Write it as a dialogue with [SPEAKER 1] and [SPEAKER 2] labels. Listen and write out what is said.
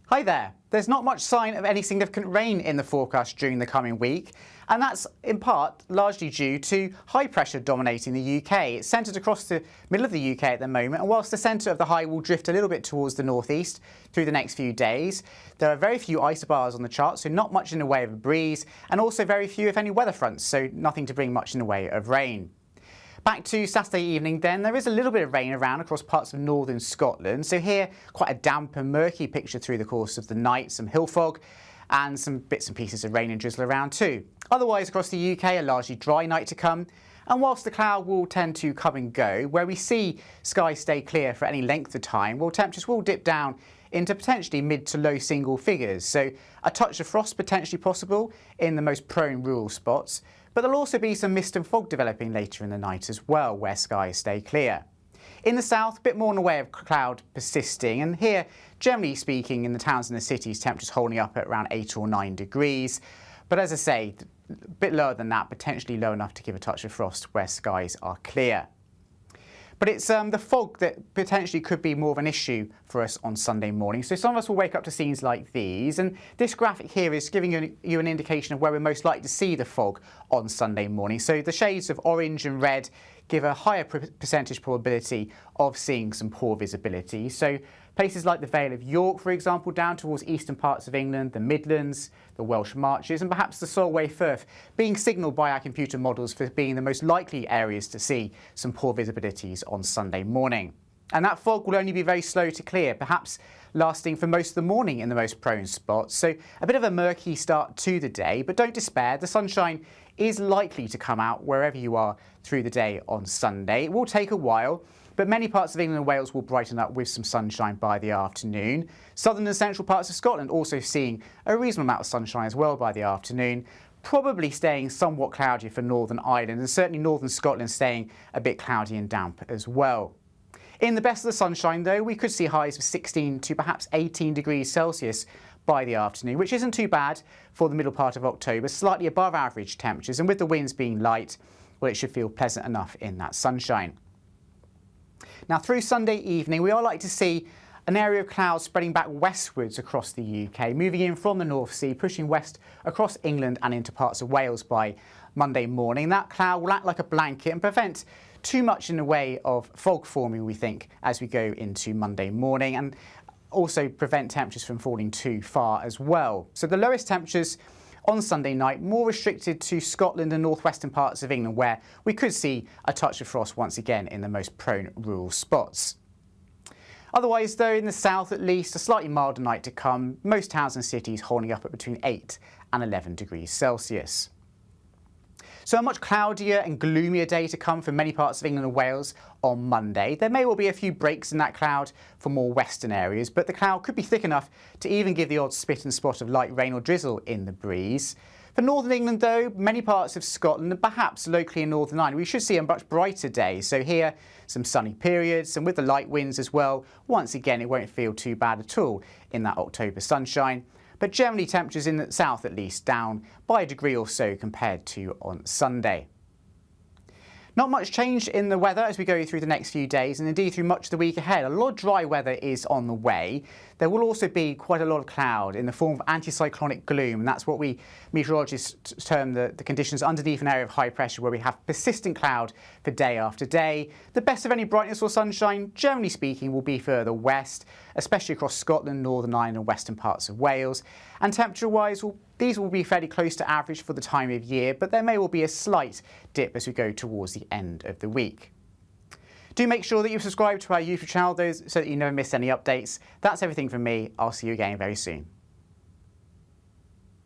[SPEAKER 1] Hi there. There's not much sign of any significant rain in the forecast during the coming week, and that's in part largely due to high pressure dominating the UK. It's centred across the middle of the UK at the moment, and whilst the centre of the high will drift a little bit towards the northeast through the next few days, there are very few isobars on the chart, so not much in the way of a breeze, and also very few, if any, weather fronts, so nothing to bring much in the way of rain. Back to Saturday evening then, there is a little bit of rain around across parts of northern Scotland. So here, quite a damp and murky picture through the course of the night, some hill fog and some bits and pieces of rain and drizzle around too. Otherwise across the UK, a largely dry night to come. And whilst the cloud will tend to come and go, where we see skies stay clear for any length of time, well, temperatures will dip down into potentially mid to low single figures. So a touch of frost potentially possible in the most prone rural spots. But there'll also be some mist and fog developing later in the night as well, where skies stay clear. In the south, a bit more in the way of cloud persisting, and here, generally speaking, in the towns and the cities, temperatures holding up at around 8 or 9 degrees. But as I say, a bit lower than that, potentially low enough to give a touch of frost where skies are clear. But it's the fog that potentially could be more of an issue for us on Sunday morning. So some of us will wake up to scenes like these, and this graphic here is giving you an indication of where we're most likely to see the fog on Sunday morning. So the shades of orange and red give a higher percentage probability of seeing some poor visibility. So places like the Vale of York, for example, down towards eastern parts of England, the Midlands, the Welsh Marches, and perhaps the Solway Firth, being signalled by our computer models for being the most likely areas to see some poor visibilities on Sunday morning. And that fog will only be very slow to clear, perhaps lasting for most of the morning in the most prone spots. So a bit of a murky start to the day, but don't despair. The sunshine is likely to come out wherever you are through the day on Sunday. It will take a while, but many parts of England and Wales will brighten up with some sunshine by the afternoon. Southern and central parts of Scotland also seeing a reasonable amount of sunshine as well by the afternoon. Probably staying somewhat cloudy for Northern Ireland, and certainly northern Scotland staying a bit cloudy and damp as well. In the best of the sunshine though, we could see highs of 16 to perhaps 18 degrees Celsius by the afternoon, which isn't too bad for the middle part of October, slightly above average temperatures, and with the winds being light, well, it should feel pleasant enough in that sunshine. Now through Sunday evening, we are likely to see an area of clouds spreading back westwards across the UK, moving in from the North Sea, pushing west across England and into parts of Wales by Monday morning. That cloud will act like a blanket and prevent too much in the way of fog forming, we think, as we go into Monday morning, and also prevent temperatures from falling too far as well. So the lowest temperatures on Sunday night, more restricted to Scotland and northwestern parts of England, where we could see a touch of frost once again in the most prone rural spots. Otherwise, though, in the south at least, a slightly milder night to come, most towns and cities holding up at between 8 and 11 degrees Celsius. So a much cloudier and gloomier day to come for many parts of England and Wales on Monday. There may well be a few breaks in that cloud for more western areas, but the cloud could be thick enough to even give the odd spit and spot of light rain or drizzle in the breeze. For northern England though, many parts of Scotland and perhaps locally in Northern Ireland, we should see a much brighter day. So here, some sunny periods, and with the light winds as well, once again it won't feel too bad at all in that October sunshine. But generally temperatures in the south at least down by a degree or so compared to on Sunday. Not much change in the weather as we go through the next few days, and indeed through much of the week ahead. A lot of dry weather is on the way. There will also be quite a lot of cloud in the form of anticyclonic gloom, and that's what we meteorologists term the conditions underneath an area of high pressure, where we have persistent cloud for day after day. The best of any brightness or sunshine, generally speaking, will be further west, especially across Scotland, Northern Ireland and western parts of Wales. And temperature-wise, these will be fairly close to average for the time of year, but there may well be a slight dip as we go towards the end of the week. Do make sure that you subscribe to our YouTube channel so that you never miss any updates. That's everything from me. I'll see you again very soon.